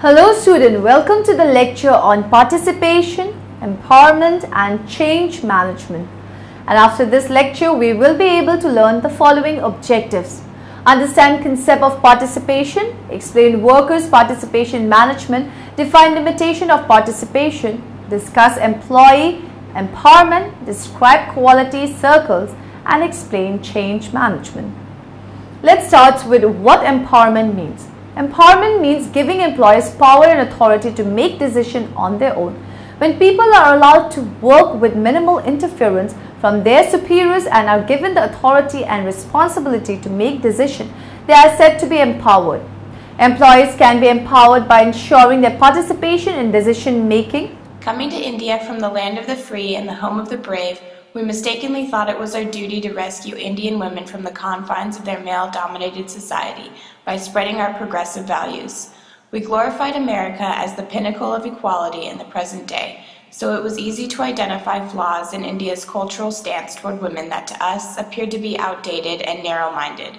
Hello student, welcome to the lecture on participation, empowerment and change management. And after this lecture, we will be able to learn the following objectives. Understand concept of participation, explain workers' participation management, define limitation of participation, discuss employee empowerment, describe quality circles and explain change management. Let's start with what empowerment means. Empowerment means giving employees power and authority to make decisions on their own. When people are allowed to work with minimal interference from their superiors and are given the authority and responsibility to make decisions, they are said to be empowered. Employees can be empowered by ensuring their participation in decision making. Coming to India from the land of the free and the home of the brave, we mistakenly thought it was our duty to rescue Indian women from the confines of their male-dominated society by spreading our progressive values. We glorified America as the pinnacle of equality in the present day, so it was easy to identify flaws in India's cultural stance toward women that to us appeared to be outdated and narrow-minded.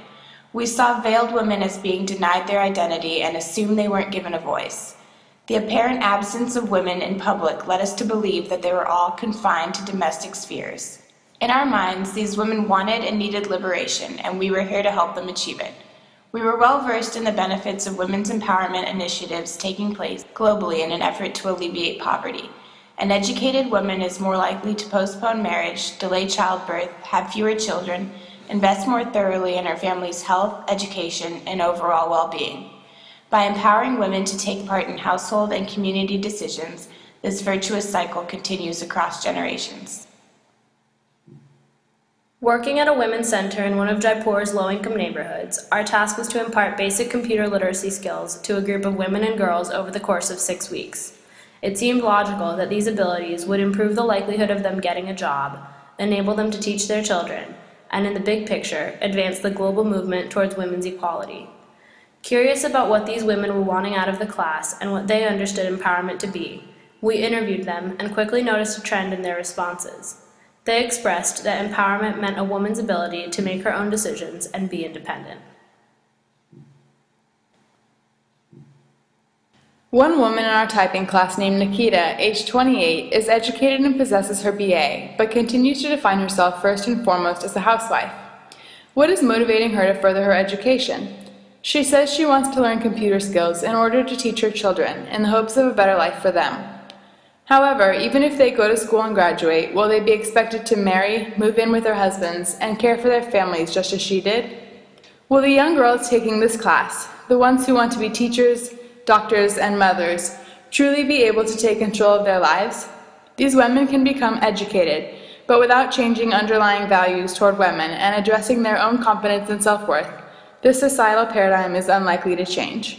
We saw veiled women as being denied their identity and assumed they weren't given a voice. The apparent absence of women in public led us to believe that they were all confined to domestic spheres. In our minds, these women wanted and needed liberation, and we were here to help them achieve it. We were well versed in the benefits of women's empowerment initiatives taking place globally in an effort to alleviate poverty. An educated woman is more likely to postpone marriage, delay childbirth, have fewer children, invest more thoroughly in her family's health, education, and overall well-being. By empowering women to take part in household and community decisions, this virtuous cycle continues across generations. Working at a women's center in one of Jaipur's low-income neighborhoods, our task was to impart basic computer literacy skills to a group of women and girls over the course of 6 weeks. It seemed logical that these abilities would improve the likelihood of them getting a job, enable them to teach their children, and in the big picture, advance the global movement towards women's equality. Curious about what these women were wanting out of the class and what they understood empowerment to be, we interviewed them and quickly noticed a trend in their responses. They expressed that empowerment meant a woman's ability to make her own decisions and be independent. One woman in our typing class named Nikita, age 28, is educated and possesses her BA, but continues to define herself first and foremost as a housewife. What is motivating her to further her education? She says she wants to learn computer skills in order to teach her children in the hopes of a better life for them. However, even if they go to school and graduate, will they be expected to marry, move in with their husbands, and care for their families just as she did? Will the young girls taking this class, the ones who want to be teachers, doctors, and mothers, truly be able to take control of their lives? These women can become educated, but without changing underlying values toward women and addressing their own competence and self-worth, this societal paradigm is unlikely to change.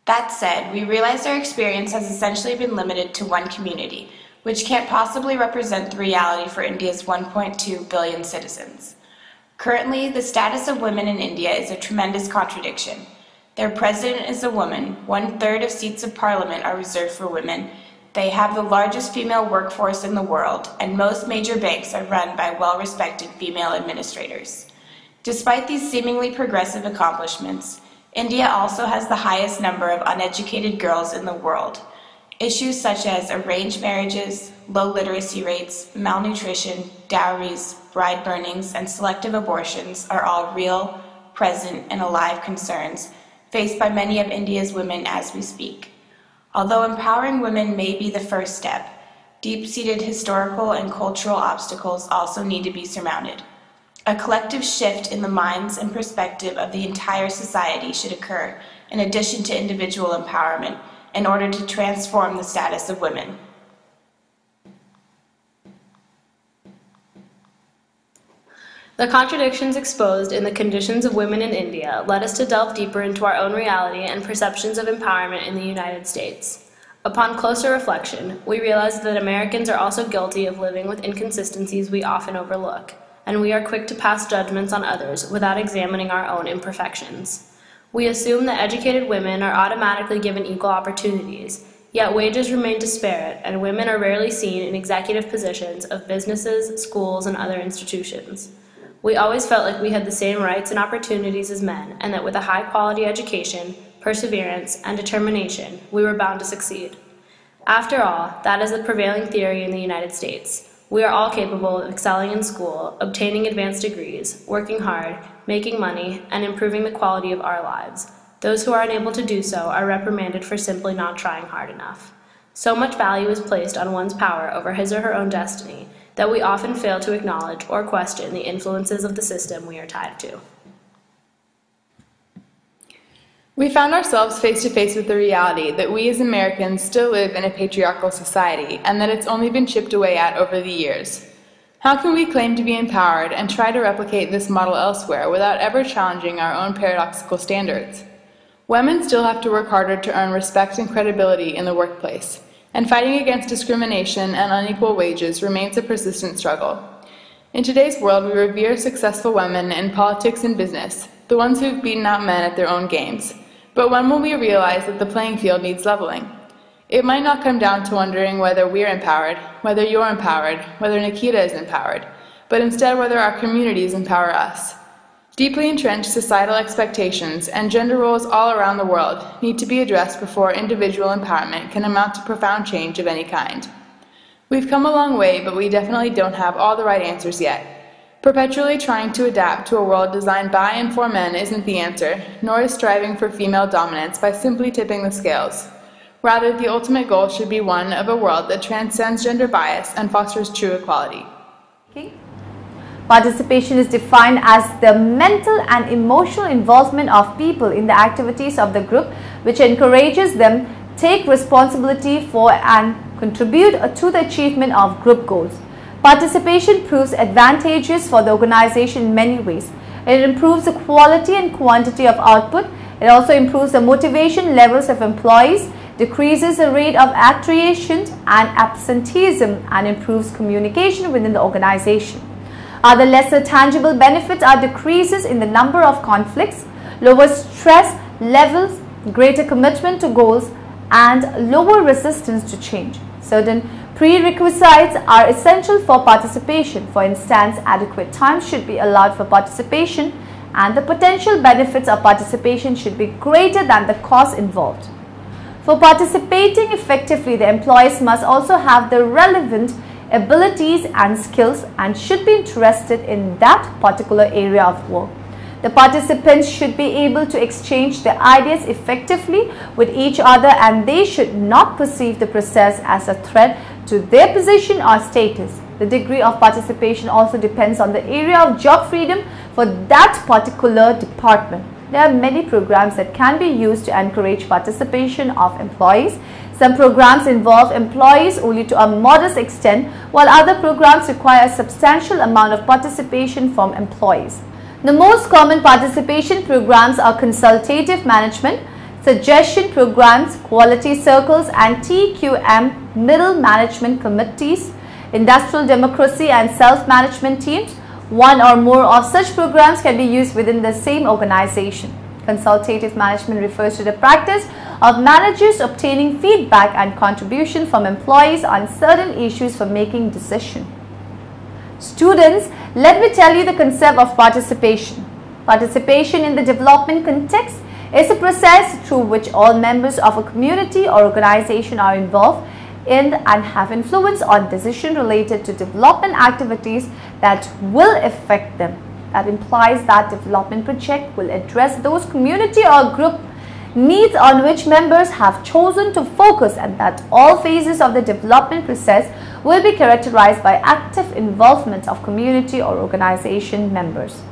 That said, we realize our experience has essentially been limited to one community, which can't possibly represent the reality for India's 1.2 billion citizens. Currently, the status of women in India is a tremendous contradiction. Their president is a woman, 1/3 of seats of parliament are reserved for women, they have the largest female workforce in the world, and most major banks are run by well-respected female administrators. Despite these seemingly progressive accomplishments, India also has the highest number of uneducated girls in the world. Issues such as arranged marriages, low literacy rates, malnutrition, dowries, bride burnings, and selective abortions are all real, present, and alive concerns faced by many of India's women as we speak. Although empowering women may be the first step, deep-seated historical and cultural obstacles also need to be surmounted. A collective shift in the minds and perspective of the entire society should occur, in addition to individual empowerment, in order to transform the status of women. The contradictions exposed in the conditions of women in India led us to delve deeper into our own reality and perceptions of empowerment in the United States. Upon closer reflection, we realized that Americans are also guilty of living with inconsistencies we often overlook, and we are quick to pass judgments on others without examining our own imperfections. We assume that educated women are automatically given equal opportunities, yet wages remain disparate, and women are rarely seen in executive positions of businesses, schools, and other institutions. We always felt like we had the same rights and opportunities as men, and that with a high-quality education, perseverance, and determination, we were bound to succeed. After all, that is the prevailing theory in the United States. We are all capable of excelling in school, obtaining advanced degrees, working hard, making money, and improving the quality of our lives. Those who are unable to do so are reprimanded for simply not trying hard enough. So much value is placed on one's power over his or her own destiny that we often fail to acknowledge or question the influences of the system we are tied to. We found ourselves face to face with the reality that we as Americans still live in a patriarchal society and that it's only been chipped away at over the years. How can we claim to be empowered and try to replicate this model elsewhere without ever challenging our own paradoxical standards? Women still have to work harder to earn respect and credibility in the workplace, and fighting against discrimination and unequal wages remains a persistent struggle. In today's world, we revere successful women in politics and business, the ones who've beaten out men at their own games. But when will we realize that the playing field needs leveling? It might not come down to wondering whether we're empowered, whether you're empowered, whether Nikita is empowered, but instead whether our communities empower us. Deeply entrenched societal expectations and gender roles all around the world need to be addressed before individual empowerment can amount to profound change of any kind. We've come a long way, but we definitely don't have all the right answers yet. Perpetually trying to adapt to a world designed by and for men isn't the answer, nor is striving for female dominance by simply tipping the scales. Rather, the ultimate goal should be one of a world that transcends gender bias and fosters true equality. Participation is defined as the mental and emotional involvement of people in the activities of the group, which encourages them take responsibility for and contribute to the achievement of group goals. Participation proves advantageous for the organization in many ways. It improves the quality and quantity of output. It also improves the motivation levels of employees, decreases the rate of attrition and absenteeism, and improves communication within the organization. Other lesser tangible benefits are decreases in the number of conflicts, lower stress levels, greater commitment to goals, and lower resistance to change. Certain prerequisites are essential for participation. For instance, adequate time should be allowed for participation, and the potential benefits of participation should be greater than the cost involved. For participating effectively, the employees must also have the relevant abilities and skills and should be interested in that particular area of work. The participants should be able to exchange their ideas effectively with each other, and they should not perceive the process as a threat to their position or status. The degree of participation also depends on the area of job freedom for that particular department. There are many programs that can be used to encourage participation of employees. Some programs involve employees only to a modest extent, while other programs require a substantial amount of participation from employees. The most common participation programs are consultative management, suggestion programs, quality circles, and TQM middle management committees, industrial democracy, and self-management teams. One or more of such programs can be used within the same organization. Consultative management refers to the practice of managers obtaining feedback and contribution from employees on certain issues for making decisions. Students, let me tell you the concept of participation. Participation in the development context is a process through which all members of a community or organization are involved in and have influence on decisions related to development activities that will affect them. That implies that development project will address those community or group needs on which members have chosen to focus, and that all phases of the development process will be characterized by active involvement of community or organization members.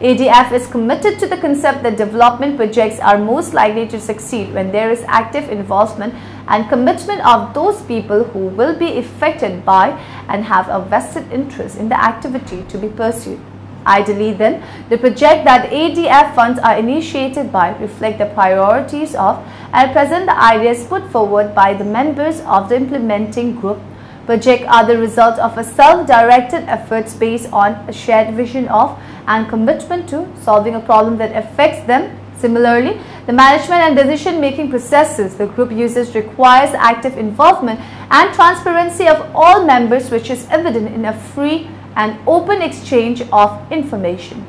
ADF is committed to the concept that development projects are most likely to succeed when there is active involvement and commitment of those people who will be affected by and have a vested interest in the activity to be pursued. Ideally then, the project that ADF funds are initiated by reflect the priorities of and present the ideas put forward by the members of the implementing group. Projects are the result of a self-directed efforts based on a shared vision of and commitment to solving a problem that affects them. Similarly, the management and decision-making processes the group uses requires active involvement and transparency of all members, which is evident in a free and open exchange of information.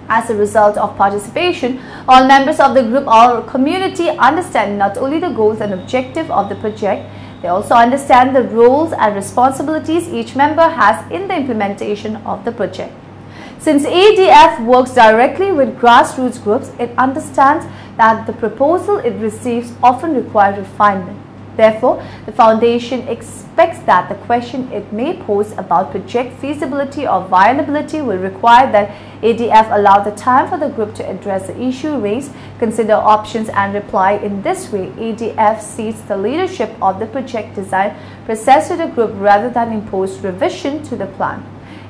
As a result of participation, all members of the group or community understand not only the goals and objectives of the project, they also understand the roles and responsibilities each member has in the implementation of the project. Since ADF works directly with grassroots groups, it understands that the proposal it receives often require refinement. Therefore, the Foundation expects that the question it may pose about project feasibility or viability will require that ADF allow the time for the group to address the issue raised, consider options and reply. In this way, ADF cedes the leadership of the project design process to the group rather than impose revision to the plan.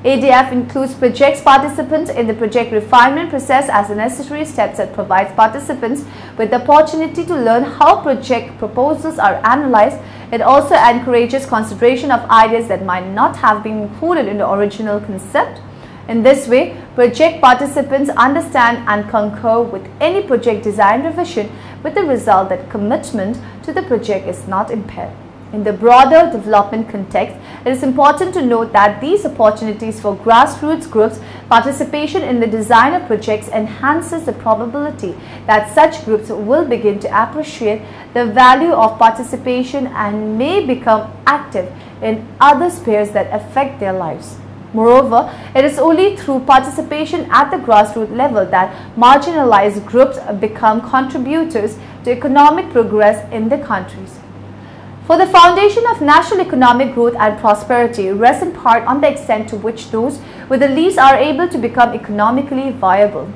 ADF includes project participants in the project refinement process as a necessary step that provides participants with the opportunity to learn how project proposals are analyzed. It also encourages consideration of ideas that might not have been included in the original concept. In this way, project participants understand and concur with any project design revision, with the result that commitment to the project is not impaired. In the broader development context, it is important to note that these opportunities for grassroots groups' participation in the design of projects enhances the probability that such groups will begin to appreciate the value of participation and may become active in other spheres that affect their lives. Moreover, it is only through participation at the grassroots level that marginalized groups become contributors to economic progress in their countries. For the foundation of national economic growth and prosperity rests in part on the extent to which those with the least are able to become economically viable.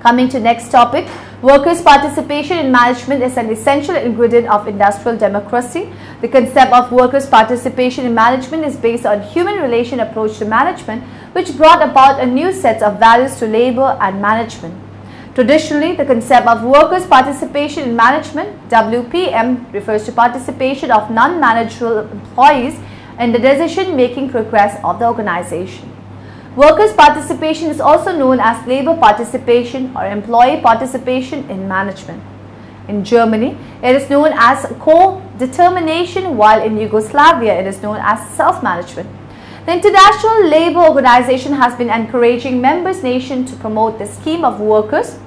Coming to next topic, workers' participation in management is an essential ingredient of industrial democracy. The concept of workers' participation in management is based on human relation approach to management, which brought about a new set of values to labor and management. Traditionally, the concept of workers' participation in management, WPM, refers to participation of non-managerial employees in the decision-making progress of the organization. Workers' participation is also known as labor participation or employee participation in management. In Germany, it is known as co-determination, while in Yugoslavia, it is known as self-management. The International Labour Organization has been encouraging member nations to promote the scheme of workers'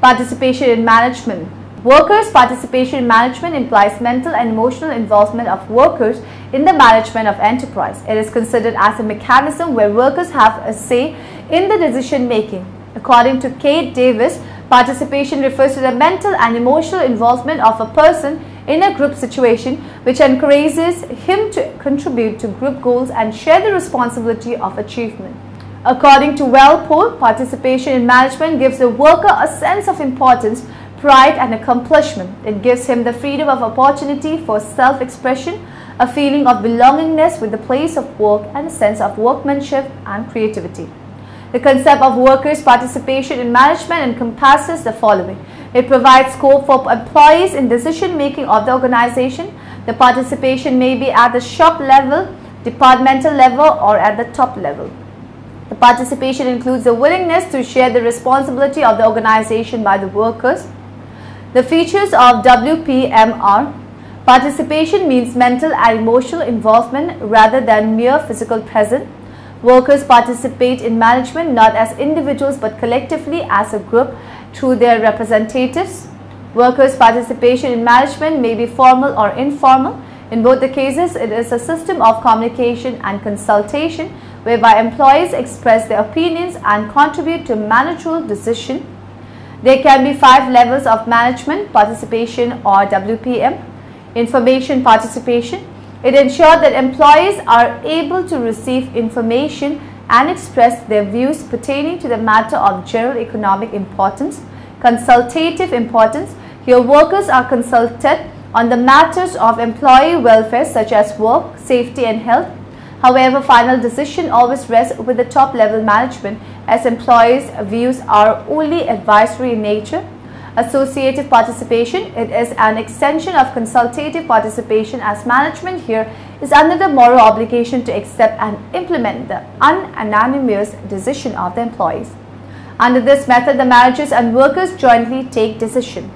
participation in management. Workers' participation in management implies mental and emotional involvement of workers in the management of enterprise. It is considered as a mechanism where workers have a say in the decision making. According to Kate Davis, participation refers to the mental and emotional involvement of a person in a group situation, which encourages him to contribute to group goals and share the responsibility of achievement. According to Walpole, participation in management gives the worker a sense of importance, pride and accomplishment. It gives him the freedom of opportunity for self-expression, a feeling of belongingness with the place of work and a sense of workmanship and creativity. The concept of workers' participation in management encompasses the following. It provides scope for employees in decision-making of the organization. The participation may be at the shop level, departmental level, or at the top level. The participation includes the willingness to share the responsibility of the organization by the workers. The features of WPM are: participation means mental and emotional involvement rather than mere physical presence. Workers participate in management not as individuals but collectively as a group through their representatives. Workers' participation in management may be formal or informal. In both the cases, it is a system of communication and consultation whereby employees express their opinions and contribute to managerial decision. There can be 5 levels of management participation or WPM. Information participation. It ensures that employees are able to receive information and express their views pertaining to the matter of general economic importance. Consultative importance. Here workers are consulted on the matters of employee welfare such as work, safety and health. However, final decision always rests with the top level management as employees' views are only advisory in nature. Associative participation, it is an extension of consultative participation as management here is under the moral obligation to accept and implement the unanimous decision of the employees. Under this method, the managers and workers jointly take decision.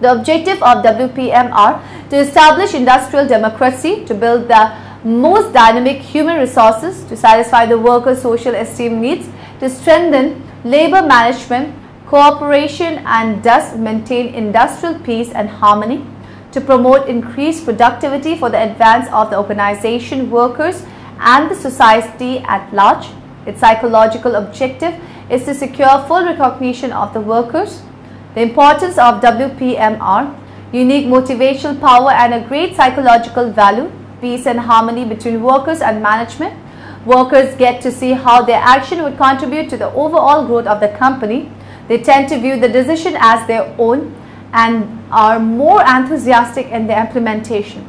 The objective of WPM are to establish industrial democracy, to build the most dynamic human resources, to satisfy the workers' social esteem needs, to strengthen labor management, cooperation and thus maintain industrial peace and harmony, to promote increased productivity for the advance of the organization, workers and the society at large. Its psychological objective is to secure full recognition of the workers. The importance of WPM are unique motivational power and a great psychological value, peace and harmony between workers and management. Workers get to see how their action would contribute to the overall growth of the company. They tend to view the decision as their own and are more enthusiastic in their implementation.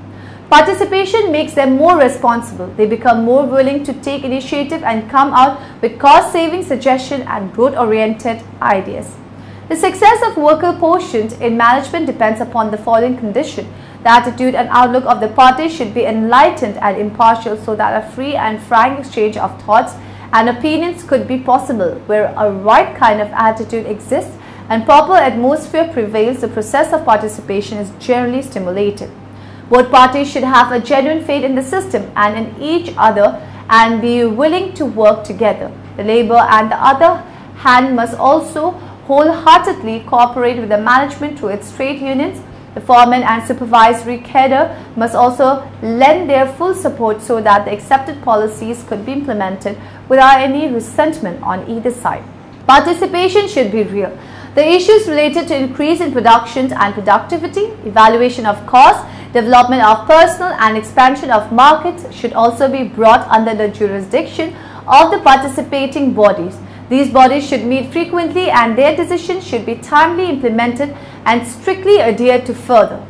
Participation makes them more responsible. They become more willing to take initiative and come out with cost-saving suggestions and growth-oriented ideas. The success of worker quotient in management depends upon the following condition. The attitude and outlook of the parties should be enlightened and impartial so that a free and frank exchange of thoughts and opinions could be possible. Where a right kind of attitude exists and proper atmosphere prevails, the process of participation is generally stimulated. Both parties should have a genuine faith in the system and in each other and be willing to work together. The labor, on the other hand, must also wholeheartedly cooperate with the management through its trade unions. The foreman and supervisory cadre must also lend their full support so that the accepted policies could be implemented without any resentment on either side. Participation should be real. The issues related to increase in production and productivity, evaluation of costs, development of personnel and expansion of markets should also be brought under the jurisdiction of the participating bodies. These bodies should meet frequently and their decisions should be timely implemented and strictly adhered to further.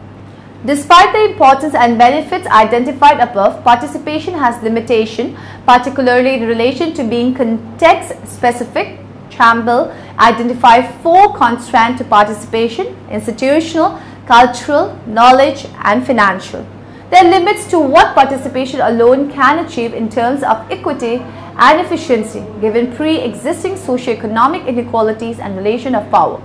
Despite the importance and benefits identified above, participation has limitation, particularly in relation to being context-specific. Campbell identified 4 constraints to participation: institutional, cultural, knowledge and financial. There are limits to what participation alone can achieve in terms of equity and efficiency, given pre-existing socio-economic inequalities and relation of power.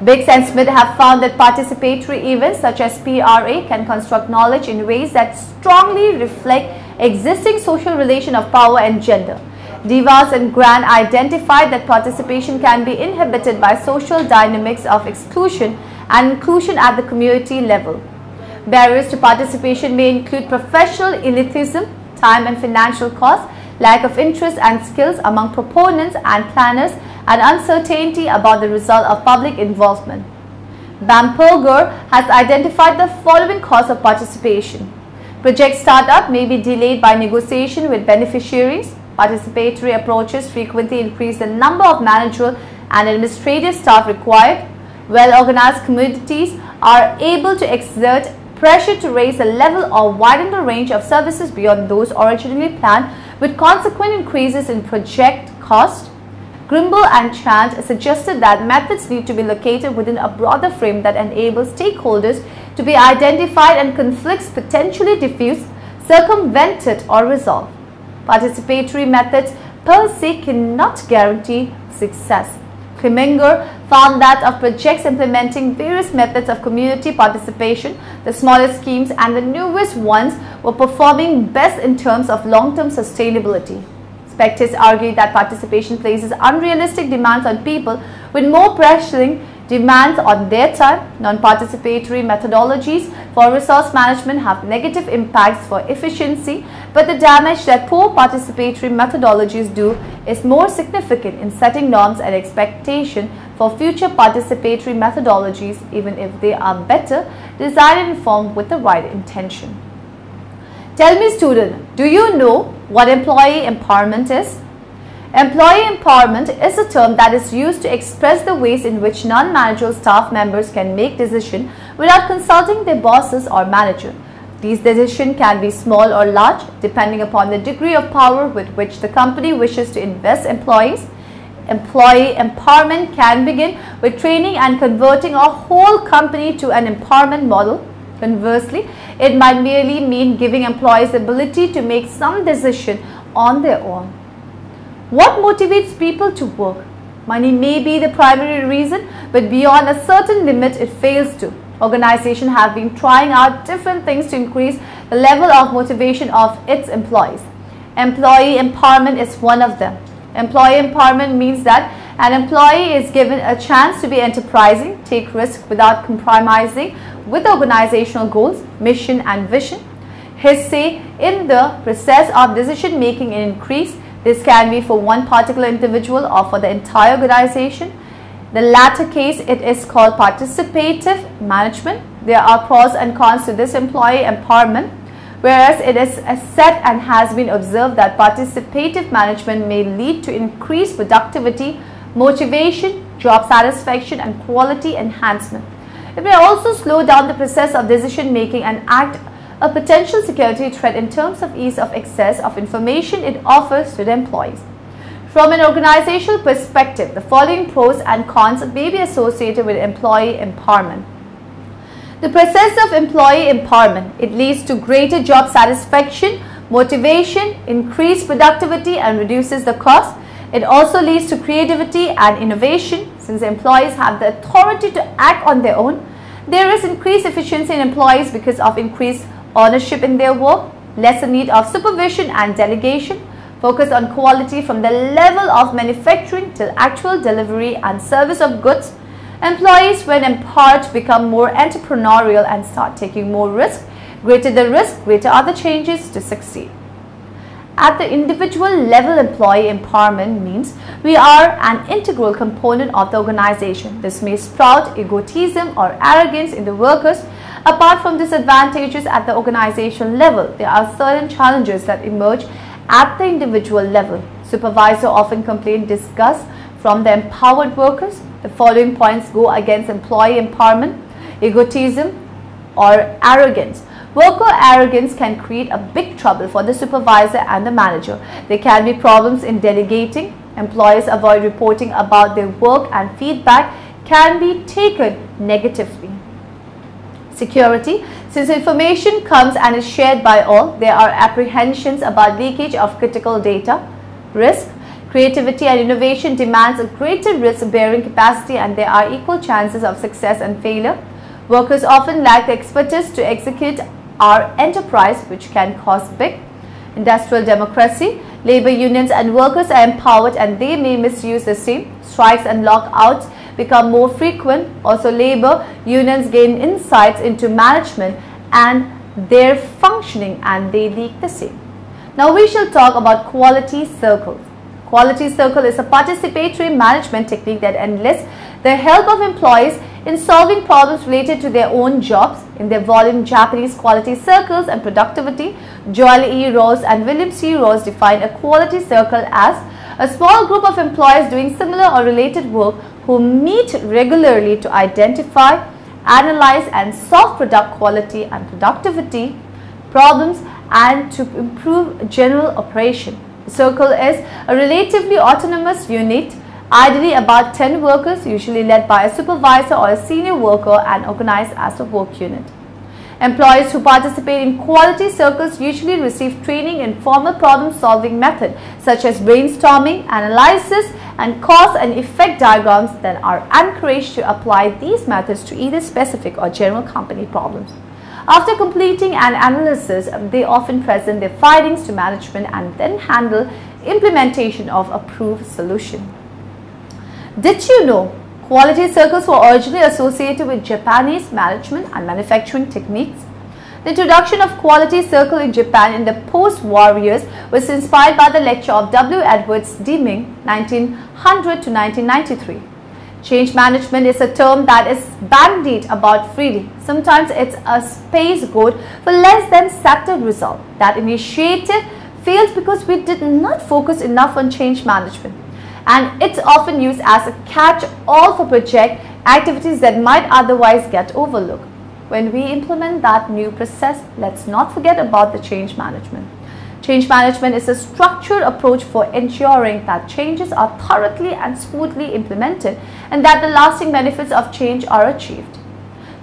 Biggs and Smith have found that participatory events such as PRA can construct knowledge in ways that strongly reflect existing social relation of power and gender. Devas and Grant identified that participation can be inhibited by social dynamics of exclusion and inclusion at the community level. Barriers to participation may include professional elitism, time and financial costs, lack of interest and skills among proponents and planners, and uncertainty about the result of public involvement. Bamberger has identified the following causes of participation. Project startup may be delayed by negotiation with beneficiaries. Participatory approaches frequently increase the number of managerial and administrative staff required. Well-organized communities are able to exert pressure to raise the level or widen the range of services beyond those originally planned, with consequent increases in project cost. Grimble and Chant suggested that methods need to be located within a broader frame that enables stakeholders to be identified and conflicts potentially diffused, circumvented or resolved. Participatory methods per se cannot guarantee success. Kriminger found that of projects implementing various methods of community participation, the smallest schemes and the newest ones were performing best in terms of long-term sustainability. Specters argued that participation places unrealistic demands on people with more pressing demands on their time. Non-participatory methodologies for resource management have negative impacts for efficiency, but the damage that poor participatory methodologies do is more significant in setting norms and expectation for future participatory methodologies, even if they are better designed and informed with the right intention. Tell me, student, do you know what employee empowerment is? Employee empowerment is a term that is used to express the ways in which non-managerial staff members can make decisions without consulting their bosses or manager. These decisions can be small or large, depending upon the degree of power with which the company wishes to invest employees. Employee empowerment can begin with training and converting a whole company to an empowerment model. Conversely, it might merely mean giving employees the ability to make some decision on their own. What motivates people to work? Money may be the primary reason, but beyond a certain limit, it fails to. Organizations have been trying out different things to increase the level of motivation of its employees. Employee empowerment is one of them. Employee empowerment means that an employee is given a chance to be enterprising, take risks without compromising with organizational goals, mission and vision. His say in the process of decision making increase. This can be for one particular individual or for the entire organization. The latter case, it is called participative management. There are pros and cons to this employee empowerment, whereas it is said and has been observed that participative management may lead to increased productivity, motivation, job satisfaction and quality enhancement. It may also slow down the process of decision making and act a potential security threat in terms of ease of access of information it offers to the employees. From an organizational perspective, the following pros and cons may be associated with employee empowerment. The process of employee empowerment, it leads to greater job satisfaction, motivation, increased productivity and reduces the cost. It also leads to creativity and innovation. Since employees have the authority to act on their own, there is increased efficiency in employees because of increased ownership in their work, lesser need of supervision and delegation, focus on quality from the level of manufacturing till actual delivery and service of goods. Employees, when empowered, become more entrepreneurial and start taking more risk. Greater the risk, greater are the changes to succeed. At the individual level, employee empowerment means we are an integral component of the organization. This may sprout egotism or arrogance in the workers. Apart from disadvantages at the organization level, there are certain challenges that emerge at the individual level. Supervisors often complain disgust from the empowered workers. The following points go against employee empowerment: egotism or arrogance. Worker arrogance can create a big trouble for the supervisor and the manager. There can be problems in delegating. Employees avoid reporting about their work and feedback can be taken negatively. Security. Since information comes and is shared by all, there are apprehensions about leakage of critical data. Risk. Creativity and innovation demands a greater risk-bearing capacity and there are equal chances of success and failure. Workers often lack the expertise to execute our enterprise, which can cost big. Industrial democracy. Labor unions and workers are empowered and they may misuse the same. Strikes and lockouts become more frequent. Also, labor unions gain insights into management and their functioning and they leak the same. Now we shall talk about quality circles. Quality circle is a participatory management technique that enlists the help of employees in solving problems related to their own jobs. In their volume Japanese Quality Circles and Productivity, Joel E. Rose and William C. Rose define a quality circle as a small group of employees doing similar or related work who meet regularly to identify, analyze and solve product quality and productivity problems and to improve general operation. The circle is a relatively autonomous unit, ideally about 10 workers, usually led by a supervisor or a senior worker and organized as a work unit. Employees who participate in quality circles usually receive training in formal problem-solving methods such as brainstorming, analysis, and cause and effect diagrams that are encouraged to apply these methods to either specific or general company problems. After completing an analysis, they often present their findings to management and then handle implementation of approved solution. Did you know quality circles were originally associated with Japanese management and manufacturing techniques? The introduction of quality circle in Japan in the post-war years was inspired by the lecture of W. Edwards Deming, 1900 to 1993. Change management is a term that is bandied about freely. Sometimes it's a space goat for less than settled result. That initiative failed because we did not focus enough on change management, and it's often used as a catch-all for project activities that might otherwise get overlooked. When we implement that new process, let's not forget about the change management. Change management is a structured approach for ensuring that changes are thoroughly and smoothly implemented and that the lasting benefits of change are achieved.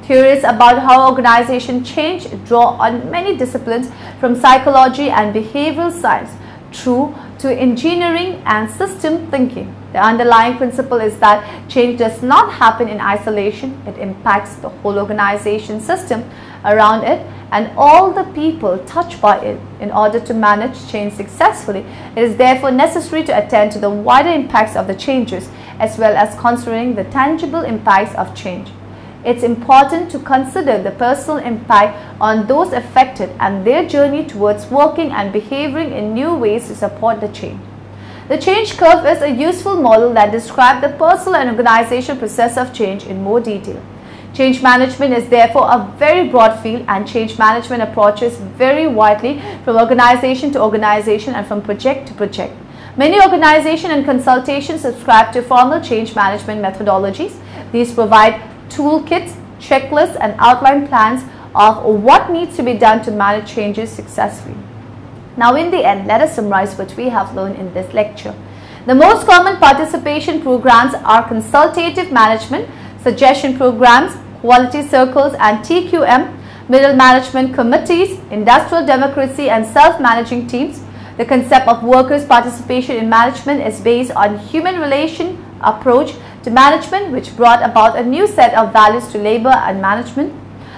Theories about how organizations change draw on many disciplines from psychology and behavioral science through to engineering and system thinking. The underlying principle is that change does not happen in isolation. It impacts the whole organization system around it and all the people touched by it. In order to manage change successfully, it is therefore necessary to attend to the wider impacts of the changes as well as considering the tangible impacts of change. It's important to consider the personal impact on those affected and their journey towards working and behaving in new ways to support the change. The change curve is a useful model that describes the personal and organizational process of change in more detail. Change management is therefore a very broad field, and change management approaches vary widely from organization to organization and from project to project. Many organizations and consultations subscribe to formal change management methodologies. These provide toolkits, checklists, and outline plans of what needs to be done to manage changes successfully. Now, in the end, let us summarize what we have learned in this lecture. The most common participation programs are consultative management, suggestion programs, quality circles and TQM, middle management committees, industrial democracy and self-managing teams. The concept of workers' participation in management is based on human relation approach to management, which brought about a new set of values to labor and management.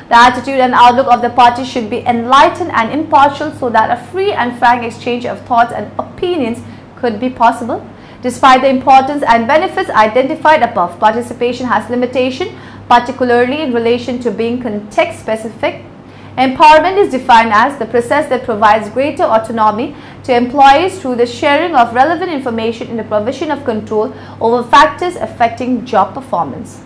The attitude and outlook of the parties should be enlightened and impartial so that a free and frank exchange of thoughts and opinions could be possible. Despite the importance and benefits identified above, participation has limitations, particularly in relation to being context specific. Empowerment is defined as the process that provides greater autonomy to employees through the sharing of relevant information in the provision of control over factors affecting job performance.